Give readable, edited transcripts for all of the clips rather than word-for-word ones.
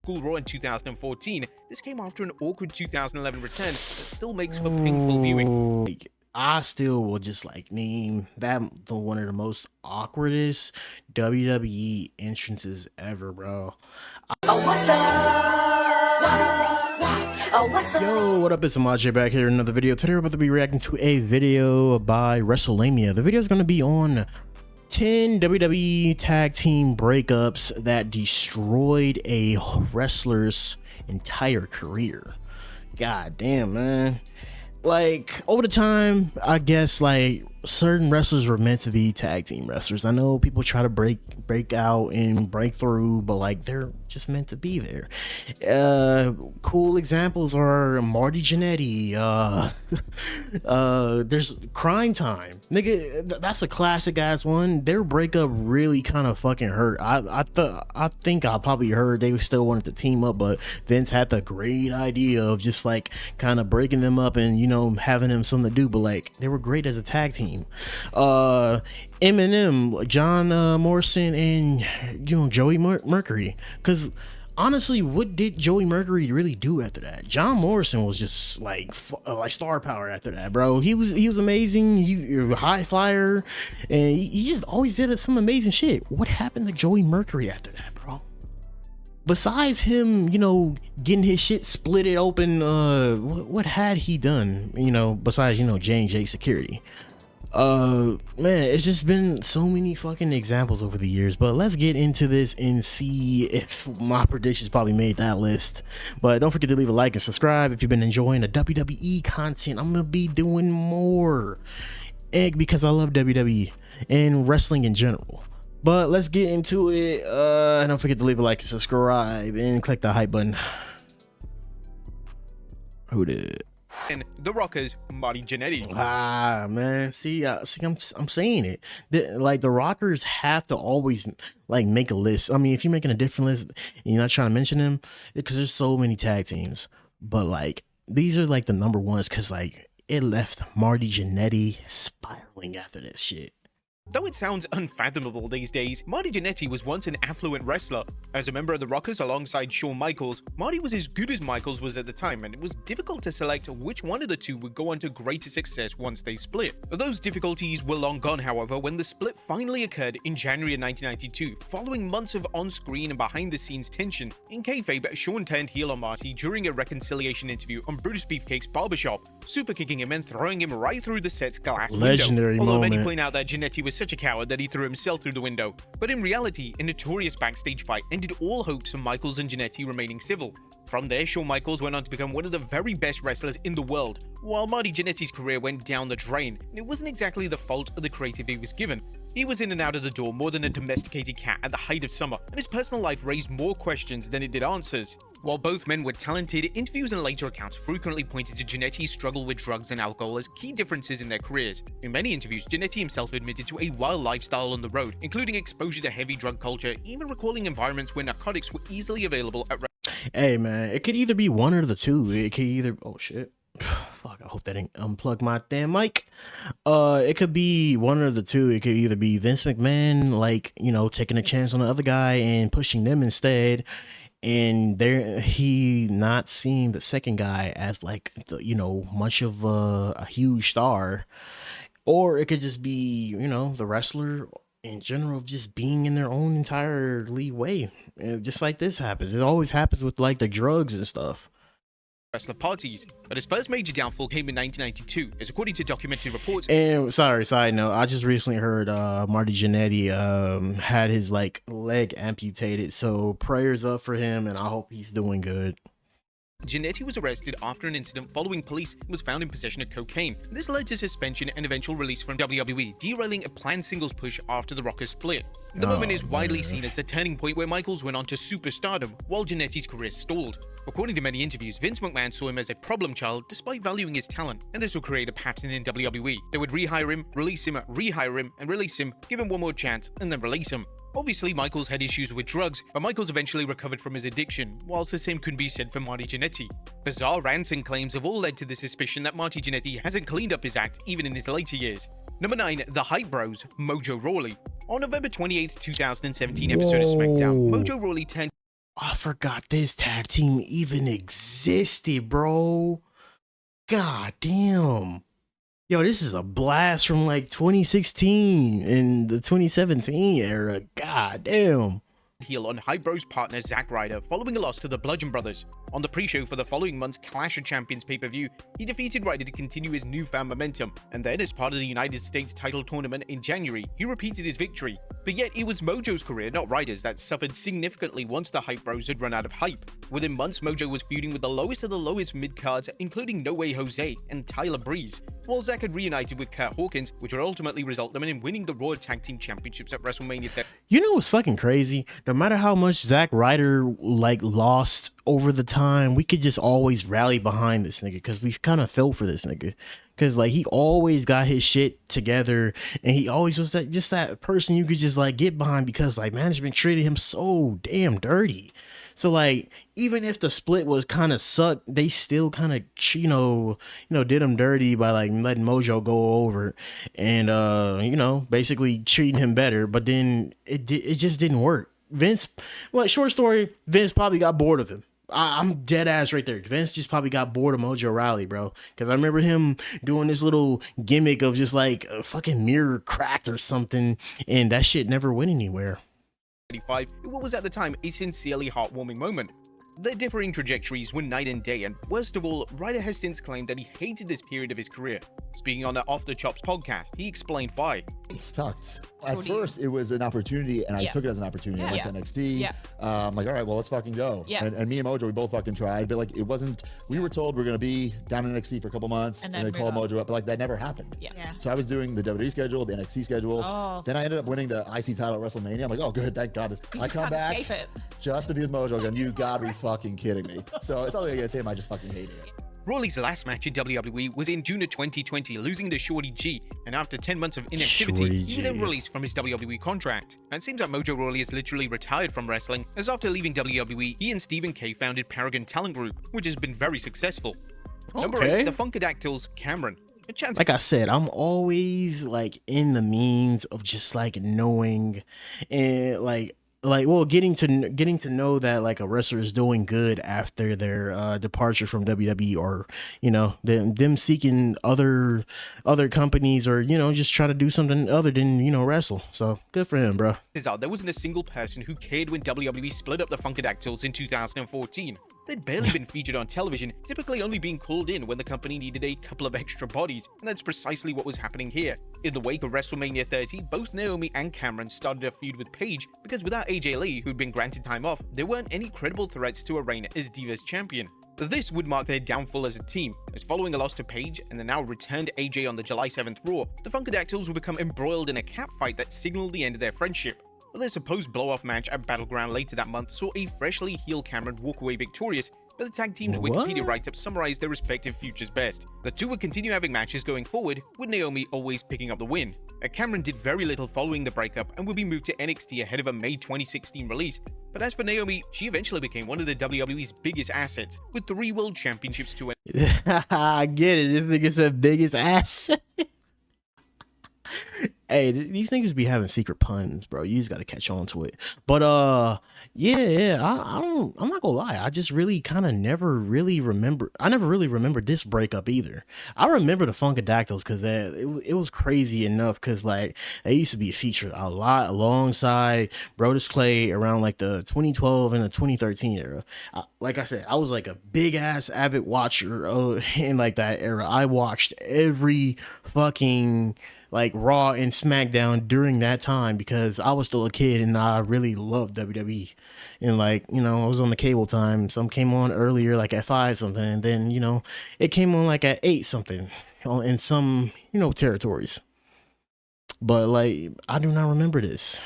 School Raw in 2014, this came after an awkward 2011 return that still makes for painful viewing. Like, I still will just like name that one of the most awkwardest WWE entrances ever, bro. Yo, what up? It's Amaje back here in another video. Today we're about to be reacting to a video by WrestleMania. The video is going to be on 10 WWE tag team breakups that destroyed a wrestler's entire career. God damn, man. Like, over the time, I guess like certain wrestlers were meant to be tag team wrestlers. I know people try to break out and break through, but like they're just meant to be there. Cool examples are Marty Jannetty. There's Crime Time, nigga. That's a classic ass one. Their breakup really kind of fucking hurt. I think I probably heard they still wanted to team up, but Vince had the great idea of just like kind of breaking them up and, you know, having them something to do. But like they were great as a tag team. Eminem, John Morrison, and, you know, Joey Mercury. Because honestly, what did Joey Mercury really do after that? John Morrison was just like star power after that, bro. He was amazing. He a high flyer, and he just always did some amazing shit. What happened to Joey Mercury after that, bro? Besides him, you know, getting his shit split it open, what had he done, you know, besides, you know, J&J Security? Man, it's just been so many fucking examples over the years, but let's get into this and see if my predictions probably made that list. But don't forget to leave a like and subscribe if you've been enjoying the WWE content. I'm gonna be doing more because I love WWE and wrestling in general. But let's get into it. And don't forget to leave a like and subscribe and click the hype button. Who did? And The Rockers, Marty Jannetty. Ah, man, see, I'm saying it. Like the Rockers have to always like make a list. I mean, if you're making a different list and you're not trying to mention them, because there's so many tag teams, but like these are like the number ones because like it left Marty Jannetty spiraling after this shit. Though it sounds unfathomable these days, Marty Jannetty was once an affluent wrestler. As a member of the Rockers alongside Shawn Michaels, Marty was as good as Michaels was at the time, and it was difficult to select which one of the two would go on to greater success once they split. Those difficulties were long gone, however, when the split finally occurred in January of 1992. Following months of on-screen and behind-the-scenes tension, in kayfabe, Shawn turned heel on Marty during a reconciliation interview on Brutus Beefcake's barbershop, super kicking him and throwing him right through the set's glass Legendary window. Although moment. many point out that Jannetty was such a coward that he threw himself through the window. But in reality, a notorious backstage fight ended all hopes of Michaels and Jannetty remaining civil. From there, Shawn Michaels went on to become one of the very best wrestlers in the world, while Marty Jannetty's career went down the drain. It wasn't exactly the fault of the creative he was given. He was in and out of the door more than a domesticated cat at the height of summer, and his personal life raised more questions than it did answers. While both men were talented, interviews and later accounts frequently pointed to Jannetty's struggle with drugs and alcohol as key differences in their careers. In many interviews, Jannetty himself admitted to a wild lifestyle on the road, including exposure to heavy drug culture, even recalling environments where narcotics were easily available at. Hey man, it could either be one or the two. It could either, oh shit, fuck, I hope that ain't unplug my damn mic. It could be one or the two. It could either be Vince McMahon, like, you know, taking a chance on the other guy and pushing them instead, and there he not seeing the second guy as like the, you know, much of a huge star. Or it could just be, you know, the wrestler in general just being in their own entirely way. Just like this happens. It always happens with like the drugs and stuff. Wrestler parties, but his first major downfall came in 1992, as according to documented reports. And sorry, side note, I just recently heard Marty Jannetty had his like leg amputated, so prayers up for him, and I hope he's doing good. Jannetty was arrested after an incident following police was found in possession of cocaine. This led to suspension and eventual release from WWE, derailing a planned singles push after the Rockers split. The moment is widely seen as the turning point where Michaels went on to superstardom, while Jannetty's career stalled. According to many interviews, Vince McMahon saw him as a problem child despite valuing his talent, and this would create a pattern in WWE. They would rehire him, and release him, give him one more chance, and then release him. Obviously, Michaels had issues with drugs, but Michaels eventually recovered from his addiction, whilst the same couldn't be said for Marty Jannetty. Bizarre rants and claims have all led to the suspicion that Marty Jannetty hasn't cleaned up his act even in his later years. Number 9. The Hype Bros, Mojo Rawley. On November 28, 2017 episode of SmackDown, Mojo Rawley turned I forgot this tag team even existed, bro. God damn. Yo, this is a blast from like 2016 and the 2017 era. God damn. Heel on Hype Bros partner Zack Ryder following a loss to the Bludgeon Brothers. On the pre-show for the following month's Clash of Champions pay-per-view, he defeated Ryder to continue his newfound momentum, and then as part of the United States title tournament in January, he repeated his victory. But yet it was Mojo's career, not Ryder's, that suffered significantly once the Hype Bros had run out of hype. Within months, Mojo was feuding with the lowest of the lowest mid-cards, including No Way Jose and Tyler Breeze, while Zack had reunited with Kurt Hawkins, which would ultimately result them in winning the Raw Tag Team Championships at WrestleMania 30. You know what's fucking crazy? No matter how much Zack Ryder like lost over the time, we could just always rally behind this nigga because we've kind of fell for this nigga. Cause like he always got his shit together, and he always was that just that person you could just like get behind because like management treated him so damn dirty. So like even if the split was kind of sucked, they still kind of did him dirty by like letting Mojo go over and basically treating him better. But then it just didn't work. Vince, well, short story, Vince probably got bored of him. I'm dead ass right there. Vince just probably got bored of Mojo Rawley, bro. Because I remember him doing this little gimmick of just like a fucking mirror cracked or something, and that shit never went anywhere. What was at the time a sincerely heartwarming moment. Their differing trajectories were night and day, and worst of all, Ryder has since claimed that he hated this period of his career. Speaking on the Off the Chops podcast, he explained why. It sucked. At first, it was an opportunity, and I took it as an opportunity. I went to NXT. I'm like, all right, well, let's fucking go. And me and Mojo, we both fucking tried, but like, it wasn't. We were told we're gonna be down in NXT for a couple months, and they called Mojo up, but like that never happened. So I was doing the WWE schedule, the NXT schedule. Then I ended up winning the IC title at WrestleMania. I'm like, oh, good, thank God. I come back just to be with Mojo again. You gotta be fucking kidding me. So it's not like I can say I just fucking hated it. Rawley's last match in WWE was in June of 2020, losing to Shorty G, and after 10 months of inactivity, he was then released from his WWE contract. And it seems like Mojo Rawley has literally retired from wrestling, as after leaving WWE, he and Stephen K founded Paragon Talent Group, which has been very successful. Number 8, the Funkadactyls, Cameron. Like I said, I'm always like in the means of just like knowing and getting to know that like a wrestler is doing good after their departure from WWE, or them seeking other companies, or just try to do something other than wrestle. So good for him, bro. There wasn't a single person who cared when WWE split up the Funkadactyls in 2014. They'd barely been featured on television, typically only being called in when the company needed a couple of extra bodies, and that's precisely what was happening here. In the wake of WrestleMania 30, both Naomi and Cameron started a feud with Paige, because without AJ Lee, who'd been granted time off, there weren't any credible threats to a reign as Divas champion. This would mark their downfall as a team, as following a loss to Paige and the now returned AJ on the July 7th Raw, the Funkadactyls would become embroiled in a cat fight that signaled the end of their friendship. Their supposed blow-off match at Battleground later that month saw a freshly heel Cameron walk away victorious, but the tag team's Wikipedia write-up summarized their respective futures best. The two would continue having matches going forward, with Naomi always picking up the win. Cameron did very little following the breakup and would be moved to NXT ahead of a May 2016 release. But as for Naomi, she eventually became one of the WWE's biggest assets, with 3 world championships to I get it. This nigga said biggest asset. Hey, these niggas be having secret puns, bro. You just gotta catch on to it. But I'm not gonna lie. I just really kind of never really remember. I never really remembered this breakup either. I remember the Funkadactyls because it was crazy enough, because like they used to be featured a lot alongside Brodus Clay around like the 2012 and the 2013 era. Like I said, I was like a big ass avid watcher in like that era. I watched every fucking like Raw and SmackDown during that time because I was still a kid and I really loved WWE. And like, I was on the cable time. Some came on earlier, like at 5 something, and then, it came on like at 8 something in some, territories. But like, I do not remember this.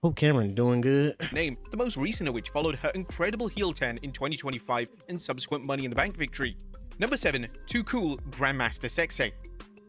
Hope Cameron doing good. Name, the most recent of which followed her incredible heel turn in 2025 and subsequent Money in the Bank victory. Number 7, Too Cool, Grandmaster Sexay.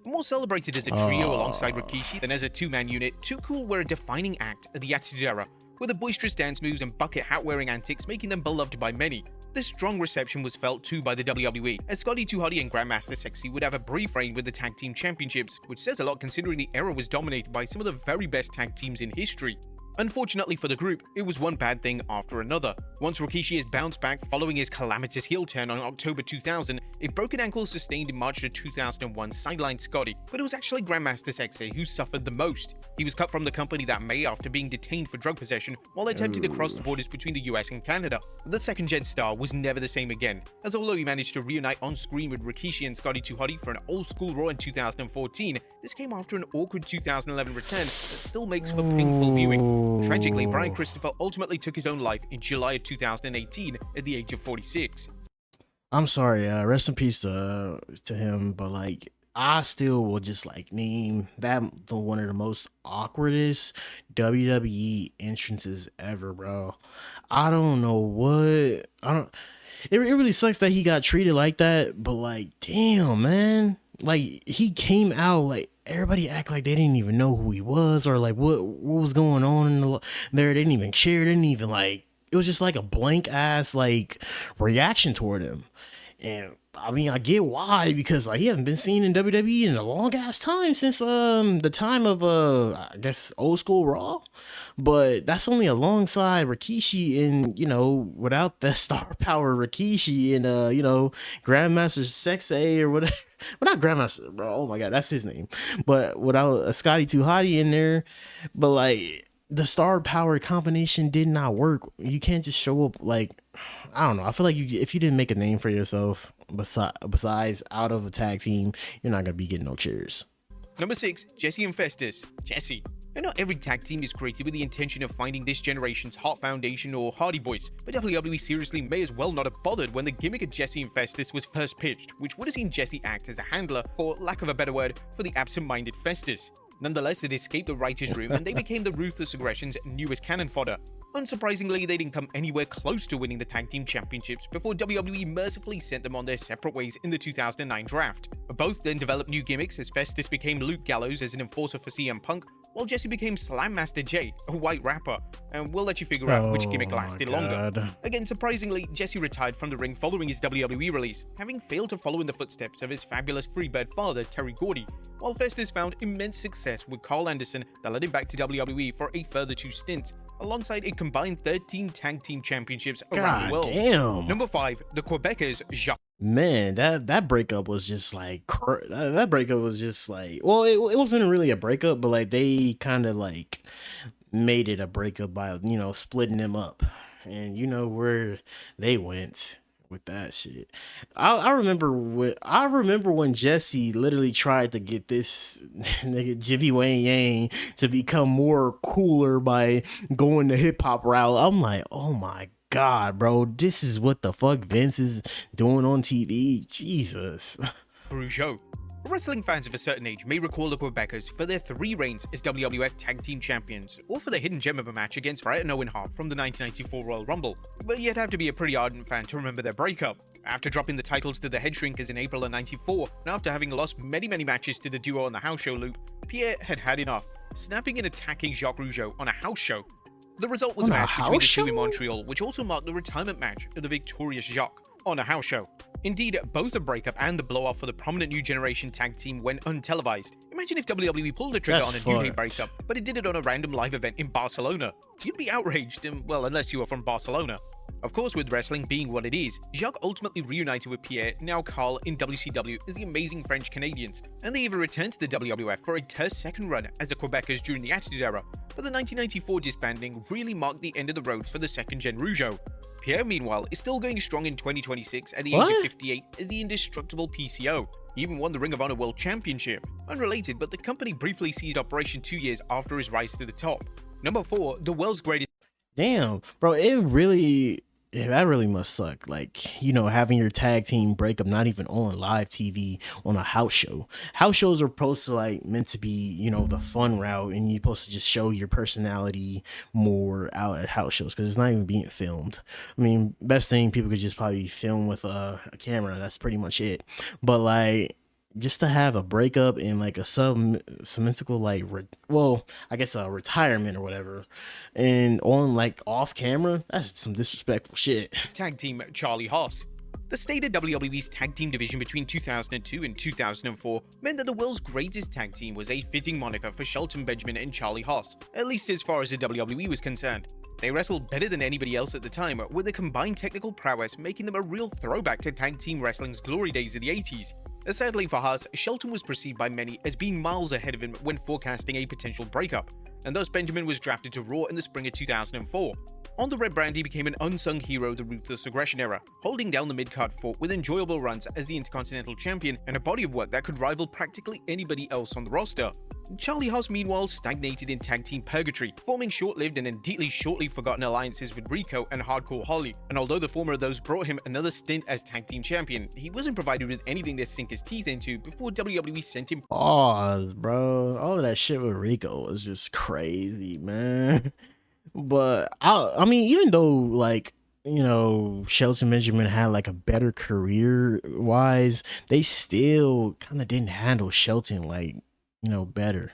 More celebrated as a trio alongside Rikishi than as a 2-man unit, Too Cool were a defining act of the Attitude Era, with the boisterous dance moves and bucket hat-wearing antics making them beloved by many. This strong reception was felt too by the WWE, as Scotty 2 Hotty and Grandmaster Sexy would have a brief reign with the Tag Team Championships, which says a lot considering the era was dominated by some of the very best tag teams in history. Unfortunately for the group, it was one bad thing after another. Once Rikishi has bounced back following his calamitous heel turn on October 2000, a broken ankle sustained in March of 2001 sidelined Scotty, but it was actually Grandmaster Sexay who suffered the most. He was cut from the company that May after being detained for drug possession while attempting to cross the borders between the US and Canada. The second-gen star was never the same again, as although he managed to reunite on-screen with Rikishi and Scotty 2 Hotty for an old-school Raw in 2014, this came after an awkward 2011 return that still makes for painful viewing. Tragically, Brian Christopher ultimately took his own life in July of 2018 at the age of 46. I'm sorry, rest in peace to him, but like I still will just like name that one of the most awkwardest WWE entrances ever, bro. I don't know what it really sucks that he got treated like that, but like damn, man. Like he came out like everybody act like they didn't even know who he was or like what was going on there. They didn't even cheer, didn't even like, it was just like a blank ass like reaction toward him. And I mean, I get why, because like he hasn't been seen in WWE in a long ass time since the time of I guess old school Raw, but that's only alongside Rikishi, and you know, without the star power Rikishi and you know, Grandmaster Sexay or whatever. Well, not Grandmaster, bro. Oh my god, that's his name. But without a Scotty 2 Hotty in there, but like the star power combination did not work. You can't just show up like, I don't know. I feel like if you didn't make a name for yourself besides out of a tag team, you're not gonna be getting no cheers. Number 6, Jesse and Festus. Jesse. And not every tag team is created with the intention of finding this generation's Hart Foundation or Hardy Boys, but WWE seriously may as well not have bothered when the gimmick of Jesse and Festus was first pitched, which would have seen Jesse act as a handler, for lack of a better word, for the absent-minded Festus. Nonetheless, it escaped the writer's room and they became the Ruthless Aggression's newest cannon fodder. Unsurprisingly, they didn't come anywhere close to winning the tag team championships before WWE mercifully sent them on their separate ways in the 2009 draft. Both then developed new gimmicks as Festus became Luke Gallows as an enforcer for CM Punk, while Jesse became Slam Master Jay, a white rapper, and we'll let you figure out which gimmick lasted longer. Again, surprisingly, Jesse retired from the ring following his WWE release, having failed to follow in the footsteps of his fabulous Freebird father, Terry Gordy, while Festus found immense success with Carl Anderson that led him back to WWE for a further 2 stints, alongside a combined 13 tag team championships around the world. Damn. Number 5, the Quebecers, Jacques. Man, that breakup was just like that breakup was just like, well, it wasn't really a breakup, but like they kind of like made it a breakup by, you know, splitting them up, and you know where they went with that shit. I remember when Jesse literally tried to get this nigga Jimmy Wayne Yang to become more cooler by going the hip hop route. I'm like, oh my god, bro, this is what the fuck Vince is doing on TV. Jesus. Rougeau. Wrestling fans of a certain age may recall the Quebecers for their 3 reigns as WWF Tag Team Champions, or for the hidden gem of a match against Bret and Owen Hart from the 1994 Royal Rumble. But you'd have to be a pretty ardent fan to remember their breakup. After dropping the titles to the Head Shrinkers in April of '94, and after having lost many matches to the duo on the house show loop, Pierre had had enough, snapping and attacking Jacques Rougeau on a house show. The result was a match between the two in Montreal, which also marked the retirement match of the victorious Jacques on a house show. Indeed, both the breakup and the blow-off for the prominent New Generation tag team went untelevised. Imagine if WWE pulled the trigger on a New Day breakup, but it did it on a random live event in Barcelona. You'd be outraged, well, unless you were from Barcelona. Of course, with wrestling being what it is, Jacques ultimately reunited with Pierre, now Carl, in WCW as the Amazing French Canadians, and they even returned to the WWF for a terse second run as the Quebecers during the Attitude Era, but the 1994 disbanding really marked the end of the road for the second-gen Rougeau. Pierre, meanwhile, is still going strong in 2026 at the age of 58 as the indestructible PCO. He even won the Ring of Honor World Championship. Unrelated, but the company briefly ceased operation 2 years after his rise to the top. Number 4, the world's greatest. Damn, bro, that really must suck. Like, you know, having your tag team breakup not even on live TV on a house show. House shows are supposed to like meant to be, you know, the fun route, and you're supposed to just show your personality more out at house shows because it's not even being filmed. I mean, best thing people could just probably film with a camera. That's pretty much it. But like, just to have a breakup and like a semantical like I guess a retirement or whatever, and on like off camera, that's some disrespectful shit. Tag team Charlie Haas. The state of WWE's tag team division between 2002 and 2004 meant that the world's greatest tag team was a fitting moniker for Shelton Benjamin and Charlie Haas, at least as far as the WWE was concerned. They wrestled better than anybody else at the time, with their combined technical prowess making them a real throwback to tag team wrestling's glory days of the 80s. Sadly for Haas, Shelton was perceived by many as being miles ahead of him when forecasting a potential breakup, and thus Benjamin was drafted to Raw in the spring of 2004. On the red brand, he became an unsung hero of the Ruthless Aggression era, holding down the mid-card fort with enjoyable runs as the Intercontinental Champion and a body of work that could rival practically anybody else on the roster. Charlie Haas, meanwhile, stagnated in tag team purgatory, forming short-lived and indeed shortly forgotten alliances with Rico and Hardcore Holly, and although the former of those brought him another stint as tag team champion, he wasn't provided with anything to sink his teeth into before WWE sent him. Pause, bro. All of that shit with Rico was just crazy, man. But I mean, even though, like, you know, Shelton Benjamin had like a better career wise, they still kind of didn't handle Shelton like, you know, better.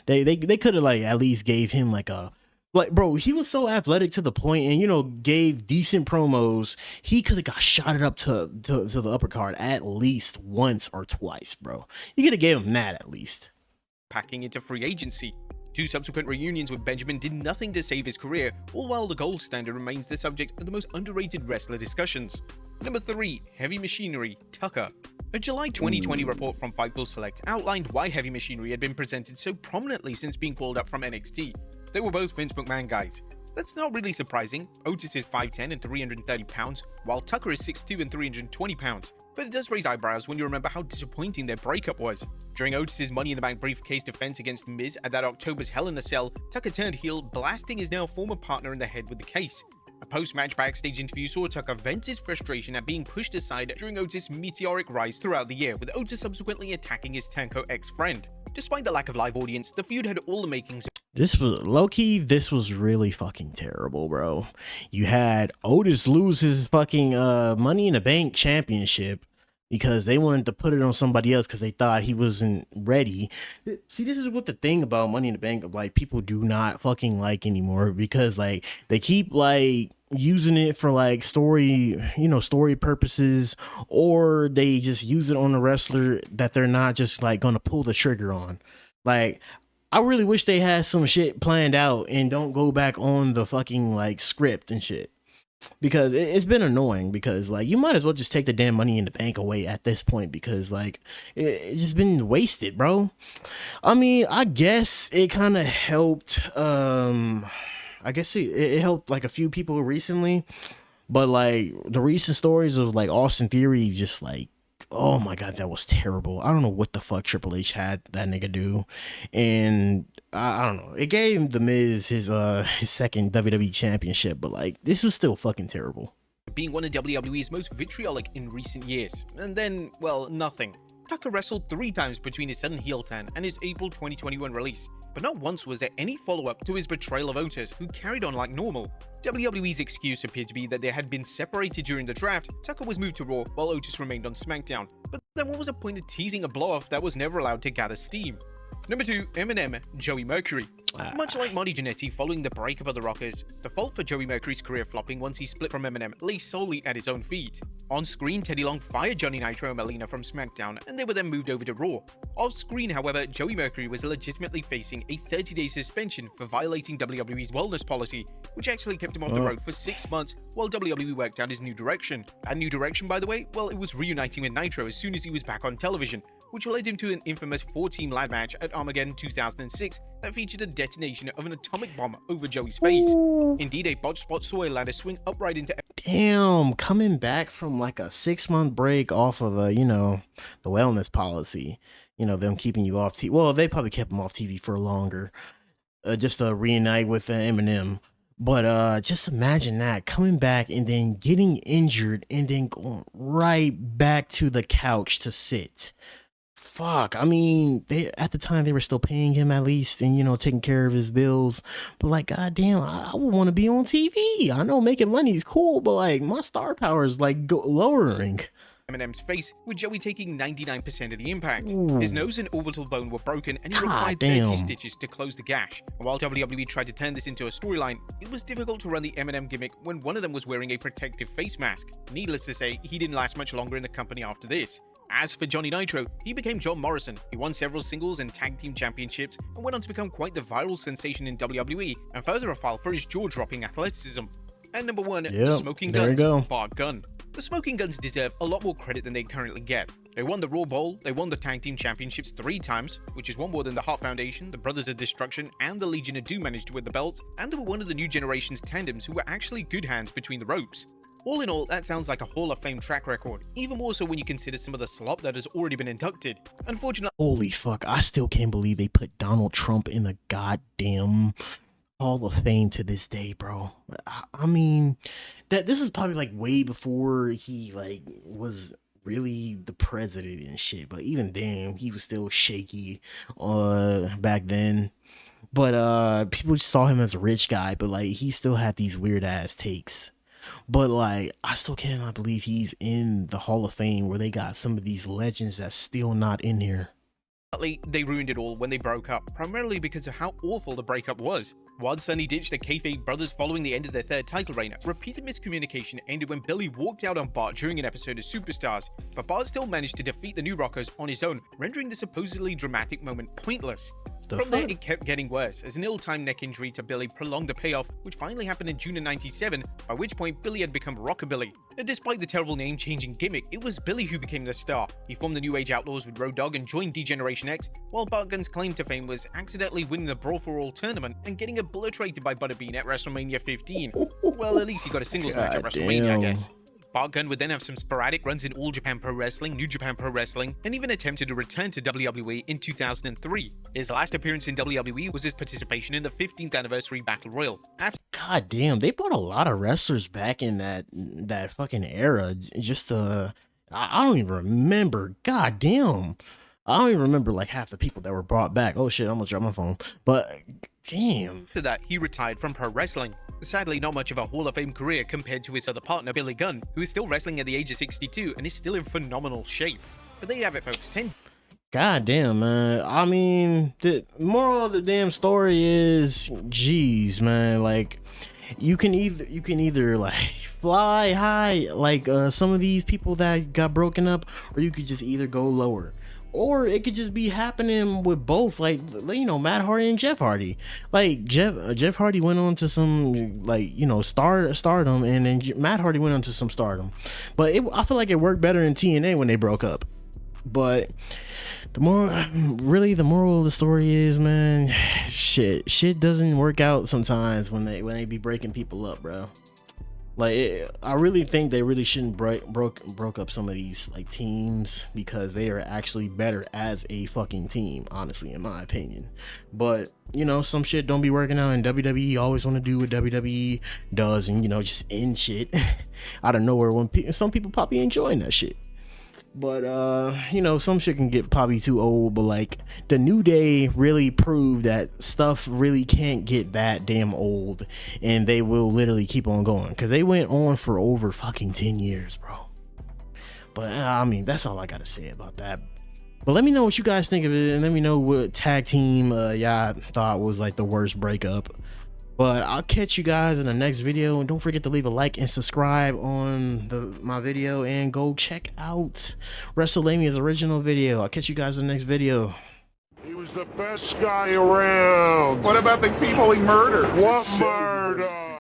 They could have like at least gave him like a, like, bro, he was so athletic to the point, and you know, gave decent promos. He could have got shotted up to the upper card at least once or twice, bro. You could have gave him that at least. Packing into free agency. Two subsequent reunions with Benjamin did nothing to save his career, all while the gold standard remains the subject of the most underrated wrestler discussions. Number 3. Heavy Machinery, Tucker. A July 2020 report from Fightful Select outlined why Heavy Machinery had been presented so prominently since being called up from NXT. They were both Vince McMahon guys. That's not really surprising. Otis is 5'10 and 330 pounds, while Tucker is 6'2 and 320 pounds. But it does raise eyebrows when you remember how disappointing their breakup was. During Otis's Money in the Bank briefcase defense against Miz at that October's Hell in a Cell, Tucker turned heel, blasting his now former partner in the head with the case. A post-match backstage interview saw Tucker vent his frustration at being pushed aside during Otis' meteoric rise throughout the year, with Otis subsequently attacking his turncoat ex-friend. Despite the lack of live audience, the feud had all the makings. This was low-key, this was really fucking terrible, bro. You had Otis lose his fucking Money in the Bank championship because they wanted to put it on somebody else because they thought he wasn't ready. See, this is what the thing about Money in the Bank of like people do not fucking like anymore, because like they keep like using it for like story, you know, story purposes, or they just use it on a wrestler that they're not just like gonna pull the trigger on. Like, I really wish they had some shit planned out and don't go back on the fucking like script and shit, because it's been annoying. Because like you might as well just take the damn Money in the Bank away at this point, because like it's just been wasted, bro. I mean, I guess it kind of helped. I guess it helped like a few people recently, but like the recent stories of like Austin Theory, just like, oh my god, that was terrible. I don't know what the fuck Triple H had that nigga do, and I don't know. It gave The Miz his second WWE championship, but like this was still fucking terrible. Being one of WWE's most vitriolic in recent years, and then, well, nothing. Tucker wrestled 3 times between his sudden heel turn and his April 2021 release, but not once was there any follow-up to his betrayal of Otis, who carried on like normal. WWE's excuse appeared to be that they had been separated during the draft. Tucker was moved to Raw while Otis remained on SmackDown, but then what was the point of teasing a blow-off that was never allowed to gather steam? Number 2, Eminem, Joey Mercury. Much like Marty Jannetty following the breakup of the Rockers, the fault for Joey Mercury's career flopping once he split from Eminem lay solely at his own feet. On screen, Teddy Long fired Johnny Nitro and Melina from SmackDown, and they were then moved over to Raw. Off screen, however, Joey Mercury was legitimately facing a 30-day suspension for violating WWE's wellness policy, which actually kept him off the road for 6 months while WWE worked out his new direction. That new direction, by the way, well, it was reuniting with Nitro as soon as he was back on television, which led him to an infamous 4-team ladder match at Armageddon 2006 that featured a detonation of an atomic bomb over Joey's face. Indeed, a botched spot saw a ladder swing upright into... Damn, coming back from like a 6-month break off of the, you know, the wellness policy, you know, them keeping you off TV. Well, they probably kept him off TV for longer, just to reunite with Eminem. But just imagine that, coming back and then getting injured and then going right back to the couch to sit. Fuck, I mean, they at the time they were still paying him at least, and you know, taking care of his bills. But like, goddamn, I would want to be on TV. I know making money is cool, but like my star power is like lowering. Eminem's face, with Joey taking 99% of the impact. His nose and orbital bone were broken, and he required 30 stitches to close the gash. And while WWE tried to turn this into a storyline, it was difficult to run the Eminem gimmick when one of them was wearing a protective face mask. Needless to say, he didn't last much longer in the company after this. As for Johnny Nitro, he became John Morrison. He won several singles and tag team championships and went on to become quite the viral sensation in WWE and further afield for his jaw-dropping athleticism. And number 1, the Smoking Guns, Bart Gunn. The Smoking Guns deserve a lot more credit than they currently get. They won the Raw Bowl, they won the tag team championships 3 times, which is one more than the Hart Foundation, the Brothers of Destruction, and the Legion of Doom managed to win the belts, and they were one of the new generation's tandems who were actually good hands between the ropes. All in all, that sounds like a Hall of Fame track record, even more so when you consider some of the slop that has already been inducted. Unfortunately, holy fuck, I still can't believe they put Donald Trump in the goddamn Hall of Fame to this day, bro. I mean, this is probably like way before he like was really the president and shit, but even then he was still shaky back then. But people just saw him as a rich guy, but like he still had these weird ass takes. But like, I still cannot believe he's in the Hall of Fame where they got some of these legends that's still not in here. They ruined it all when they broke up, primarily because of how awful the breakup was. Once Sonny ditched the kayfabe brothers following the end of their 3rd title reign, repeated miscommunication ended when Billy walked out on Bart during an episode of Superstars, but Bart still managed to defeat the New Rockers on his own, rendering the supposedly dramatic moment pointless. From there, it kept getting worse, as an ill-timed neck injury to Billy prolonged the payoff, which finally happened in June of '97, by which point Billy had become Rockabilly. And despite the terrible name-changing gimmick, it was Billy who became the star. He formed the New Age Outlaws with Road Dogg and joined D-Generation X, while Bart Gunn's claim to fame was accidentally winning the Brawl for All tournament and getting obliterated by Butterbean at WrestleMania 15. Well, at least he got a singles match at WrestleMania, I guess. Bart Gunn would then have some sporadic runs in All Japan Pro Wrestling, New Japan Pro Wrestling, and even attempted to return to WWE in 2003. His last appearance in WWE was his participation in the 15th anniversary Battle Royal. God damn, they brought a lot of wrestlers back in that fucking era. Just I don't even remember. God damn. I don't even remember like half the people that were brought back. Oh shit, I'm gonna drop my phone. But damn. After that, he retired from pro wrestling. Sadly, not much of a Hall of Fame career compared to his other partner, Billy Gunn, who is still wrestling at the age of 62 and is still in phenomenal shape. But there you have it, folks. God damn, man. I mean, the moral of the damn story is, geez, man, like you can either like fly high like some of these people that got broken up, or you could just either go lower. Or it could just be happening with both, like, you know, Matt Hardy and Jeff Hardy. Like Jeff Hardy went on to some, like, you know, stardom, and then Matt Hardy went on to some stardom. But I feel like it worked better in TNA when they broke up. But the moral of the story is, man, shit doesn't work out sometimes when they be breaking people up, bro. Like, I really think they really shouldn't broke up some of these like teams, because they are actually better as a fucking team, honestly, in my opinion. But you know, some shit don't be working out, and WWE always want to do what WWE does, and you know, just end shit out of nowhere when some people probably enjoying that shit. But you know, some shit can get probably too old, but like the New Day really proved that stuff really can't get that damn old, and they will literally keep on going, because they went on for over fucking 10 years, bro. But I mean, that's all I gotta say about that. But let me know what you guys think of it, and let me know what tag team y'all thought was like the worst breakup. But I'll catch you guys in the next video, and don't forget to leave a like and subscribe on my video, and go check out WrestleMania's original video. I'll catch you guys in the next video. He was the best guy around. What about the people he murdered? What murder?